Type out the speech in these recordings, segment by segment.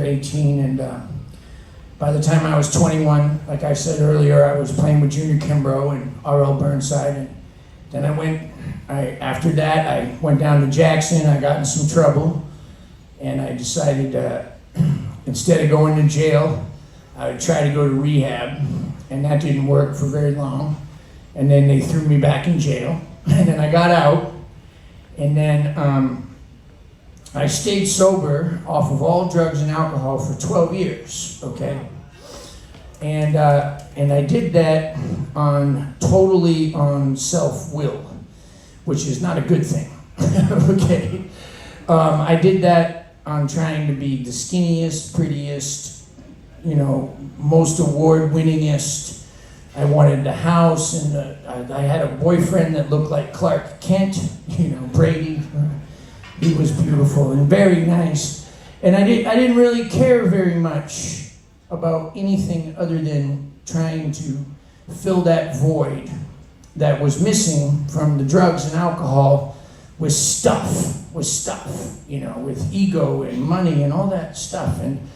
18, and by the time I was 21, like I said earlier, I was playing with Junior Kimbrough and R.L. Burnside, and then after that, I went down to Jackson. I got in some trouble, and I decided instead of going to jail, I would try to go to rehab, and that didn't work for very long. And then they threw me back in jail, and then I got out, and then I stayed sober off of all drugs and alcohol for 12 years, okay? And I did that totally on self-will, which is not a good thing, okay? I did that on trying to be the skinniest, prettiest, most award-winningest. I wanted the house, and I had a boyfriend that looked like Clark Kent, Brady. He was beautiful and very nice. And I didn't really care very much about anything other than trying to fill that void that was missing from the drugs and alcohol with stuff, with ego and money and all that stuff. And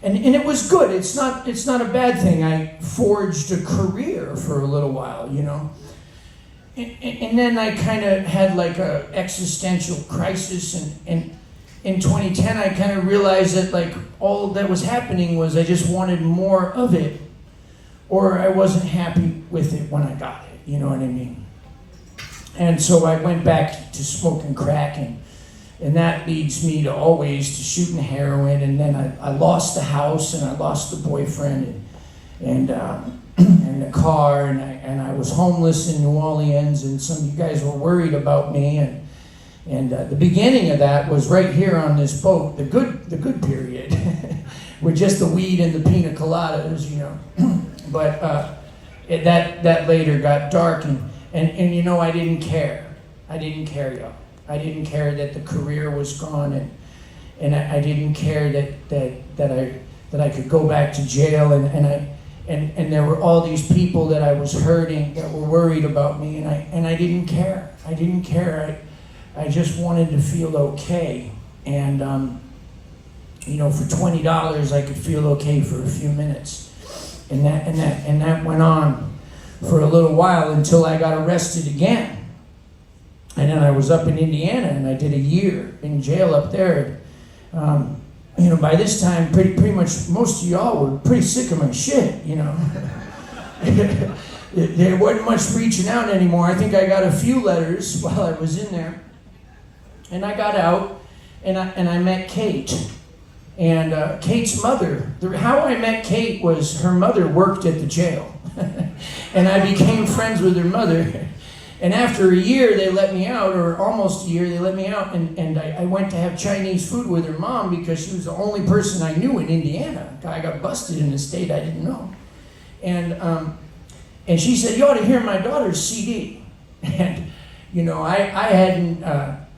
it was good. It's not a bad thing. I forged a career for a little while, And then I kind of had like a existential crisis, and in 2010 I kind of realized that like all that was happening was I just wanted more of it, or I wasn't happy with it when I got it, you know what I mean? And so I went back to smoking crack, and that leads me to always to shooting heroin, and then I lost the house, and I lost the boyfriend, and the car, and I was homeless in New Orleans, and some of you guys were worried about me, and the beginning of that was right here on this boat, the good period, with just the weed and the pina coladas, But that later got dark, and I didn't care. I didn't care, y'all. I didn't care that the career was gone, and I didn't care that I could go back to jail, and there were all these people that I was hurting that were worried about me, and I didn't care. I didn't care. I just wanted to feel okay, and for $20 I could feel okay for a few minutes, and that went on for a little while until I got arrested again. And then I was up in Indiana, and I did a year in jail up there. By this time, pretty much most of y'all were pretty sick of my shit, There wasn't much reaching out anymore. I think I got a few letters while I was in there. And I got out, and I met Kate. And Kate's mother, how I met Kate was her mother worked at the jail. And I became friends with her mother. And after a year, they let me out, or almost a year, they let me out, and I went to have Chinese food with her mom because she was the only person I knew in Indiana. I got busted in a state I didn't know. And she said, "You ought to hear my daughter's CD." And,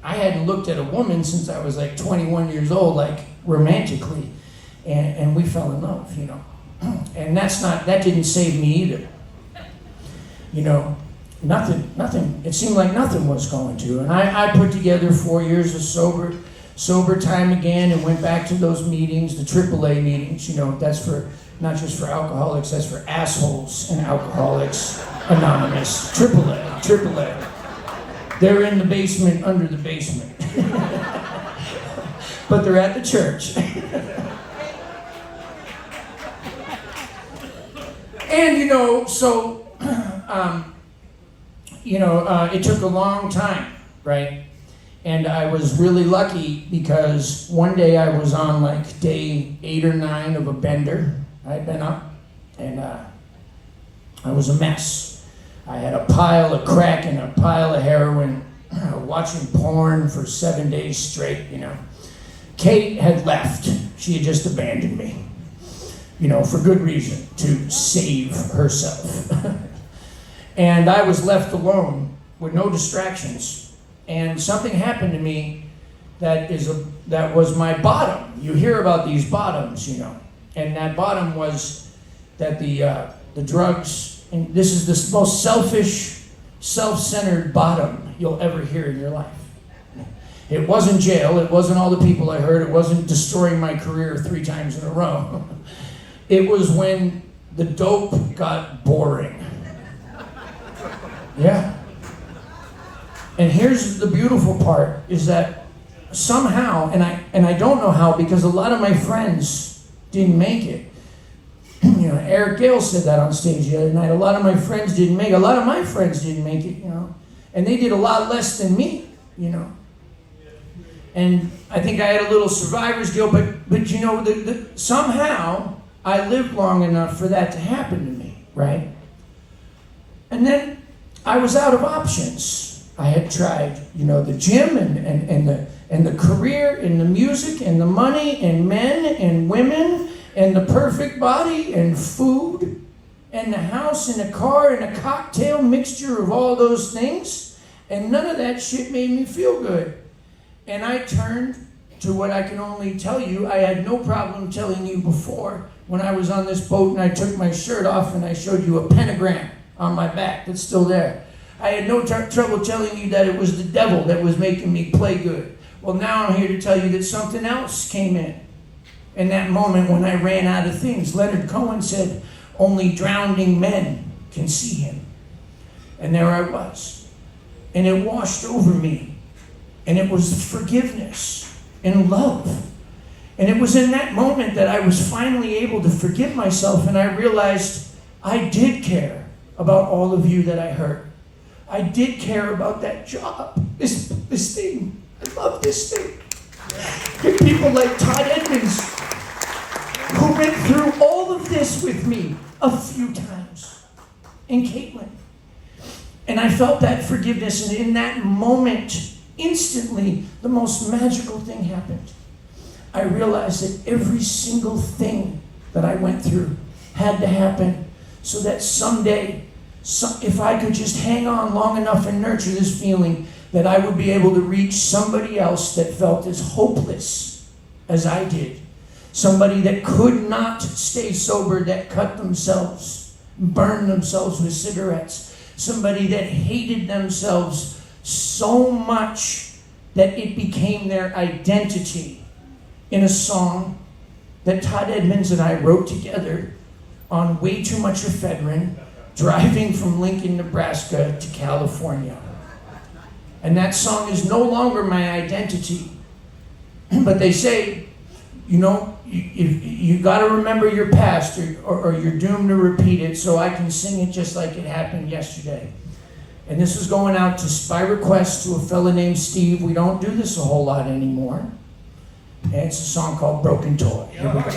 I hadn't looked at a woman since I was like 21 years old, like romantically, and we fell in love, And that didn't save me either. Nothing. It seemed like nothing was going to. And I put together 4 years of sober time again, and went back to those meetings, the AAA meetings. That's for not just for alcoholics, that's for assholes and alcoholics anonymous. AAA. They're in the basement under the basement. But they're at the church. And it took a long time, right? And I was really lucky because one day I was on like day 8 or 9 of a bender. I'd been up, and I was a mess. I had a pile of crack and a pile of heroin, watching porn for 7 days straight, Kate had left. She had just abandoned me, for good reason, to save herself. And I was left alone with no distractions. And something happened to me that was my bottom. You hear about these bottoms, And that bottom was that the drugs, and this is the most selfish, self-centered bottom you'll ever hear in your life. It wasn't jail. It wasn't all the people I hurt. It wasn't destroying my career 3 times in a row. It was when the dope got boring. Yeah. And here's the beautiful part, is that somehow, and I don't know how, because a lot of my friends didn't make it. You know, Eric Gale said that on stage the other night. A lot of my friends didn't make it. A lot of my friends didn't make it, you know. And they did a lot less than me, you know. And I think I had a little survivor's guilt, but you know, somehow I lived long enough for that to happen to me, right? And then I was out of options. I had tried, you know, the gym and the career and the music and the money and men and women and the perfect body and food and the house and the car and a cocktail mixture of all those things. And none of that shit made me feel good. And I turned to what I can only tell you, I had no problem telling you before, when I was on this boat and I took my shirt off and I showed you a pentagram on my back that's still there. I had no trouble telling you that it was the devil that was making me play good. Well, now I'm here to tell you that something else came in that moment when I ran out of things. Leonard Cohen said, only drowning men can see him. And there I was. And it washed over me. And it was forgiveness and love. And it was in that moment that I was finally able to forgive myself, and I realized I did care about all of you that I hurt. I did care about that job, this thing. I love this thing. And people like Todd Edmonds, who went through all of this with me a few times, and Caitlin. And I felt that forgiveness, and in that moment, instantly, the most magical thing happened. I realized that every single thing that I went through had to happen so that someday, if I could just hang on long enough and nurture this feeling, that I would be able to reach somebody else that felt as hopeless as I did. Somebody that could not stay sober, that cut themselves, burned themselves with cigarettes. Somebody that hated themselves so much that it became their identity, in a song that Todd Edmonds and I wrote together on way too much ephedrine, driving from Lincoln, Nebraska to California. And that song is no longer my identity. But they say, you know, you got to remember your past, or you're doomed to repeat it, so I can sing it just like it happened yesterday. And this is going out by request to a fella named Steve. We don't do this a whole lot anymore. And it's a song called Broken Toy. Here we go.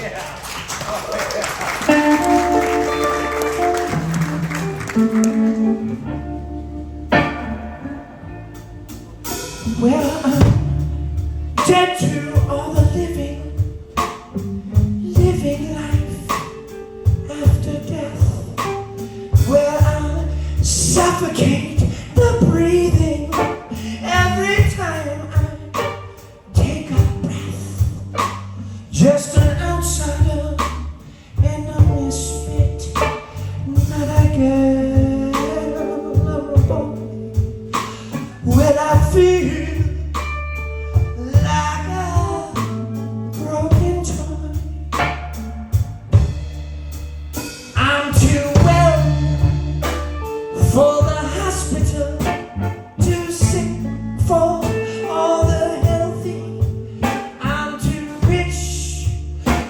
Well, I'm dead to all the living life after death. Well, I'll suffocate the breathing every time I take a breath. Just an outsider and a misfit, not a girl. Well, I feel like a broken toy. I'm too well for the hospital, too sick for all the healthy. I'm too rich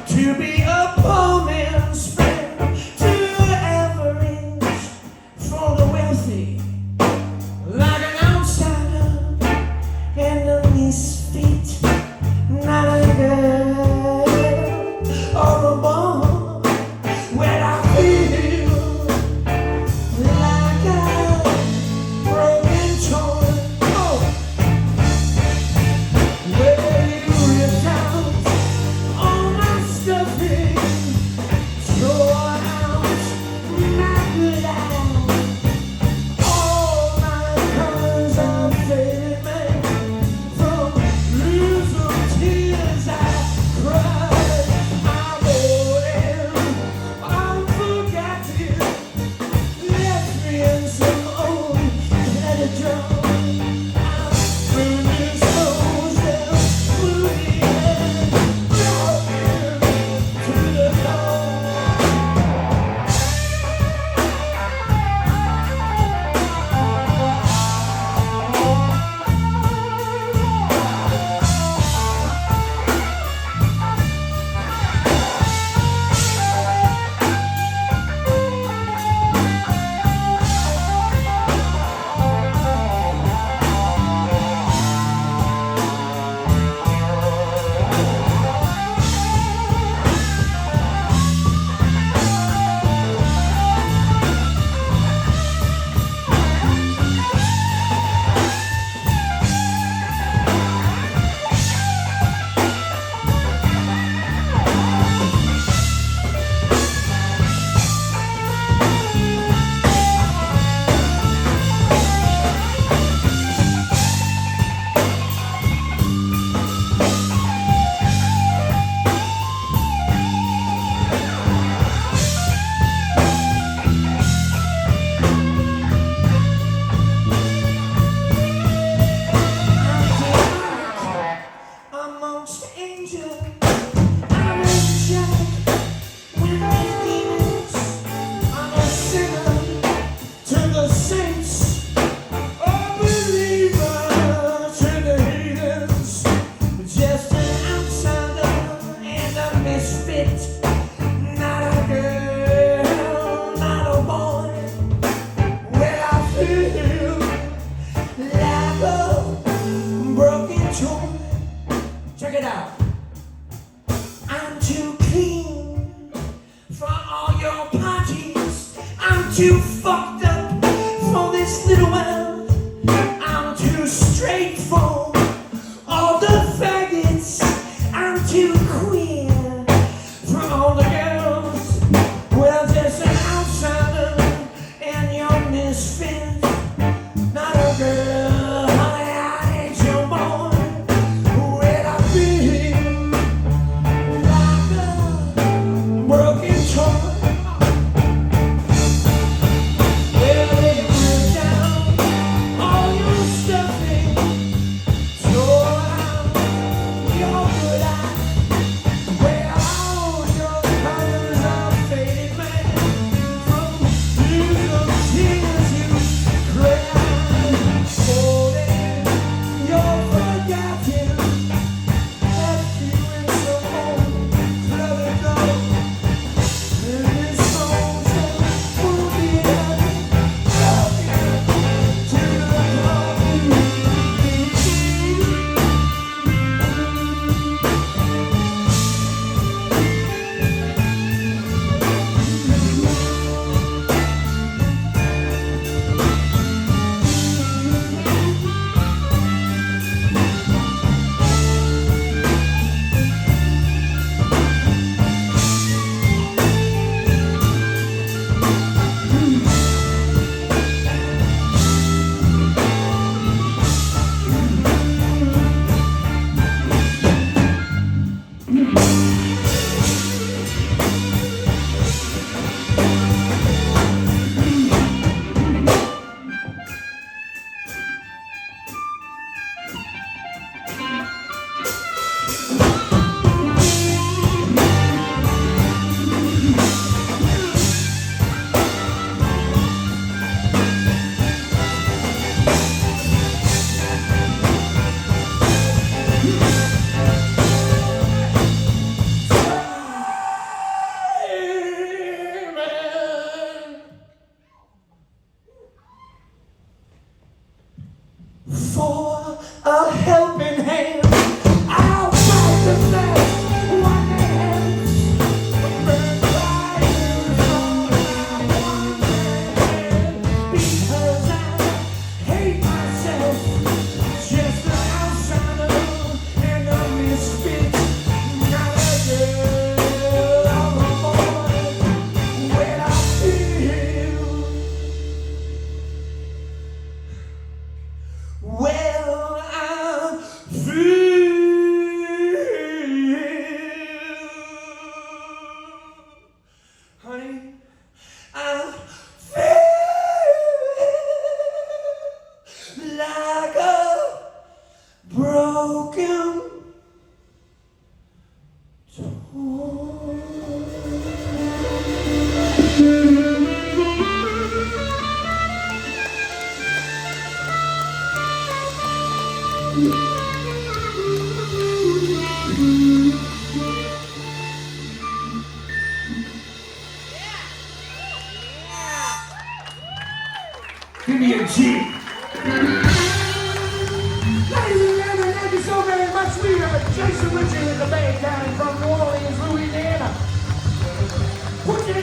to be a poor man's friend, too average for the wealthy. Like an outsider and a misfit, not a girl or a boy. When I feel like a broken toy. Oh, where you ripped out all my stuffing, misfit, not a girl, not a boy. Well, I feel like a broken toy. Check it out. I'm too clean for all your parties. I'm too fucked up for this little world. I'm too straight for all the faggots. I'm too queer for all the girls. Well, there's an outsider and you're misfit, not a girl, honey, I ain't your boy. Well, I feel like a broken toy. Well, they ripped down all your stuffing, tore out your good eye. Well, all your colors are faded, man, from years of tears you cried. Holding your forgotten, left you in some old cluttered door. And this song says, won't be happy, walking to the party. For a helping hand, I'll fight the flag. One hand, burn fires on my one hand. Because I hate myself, just an outsider and a misfit, not a girl or a boy. When I feel, well, I feel, honey, I feel like a broken Give me a G. Ladies and gentlemen, thank you so very much. We are Jason Ricci with the band down from New Orleans, Louisiana. Put your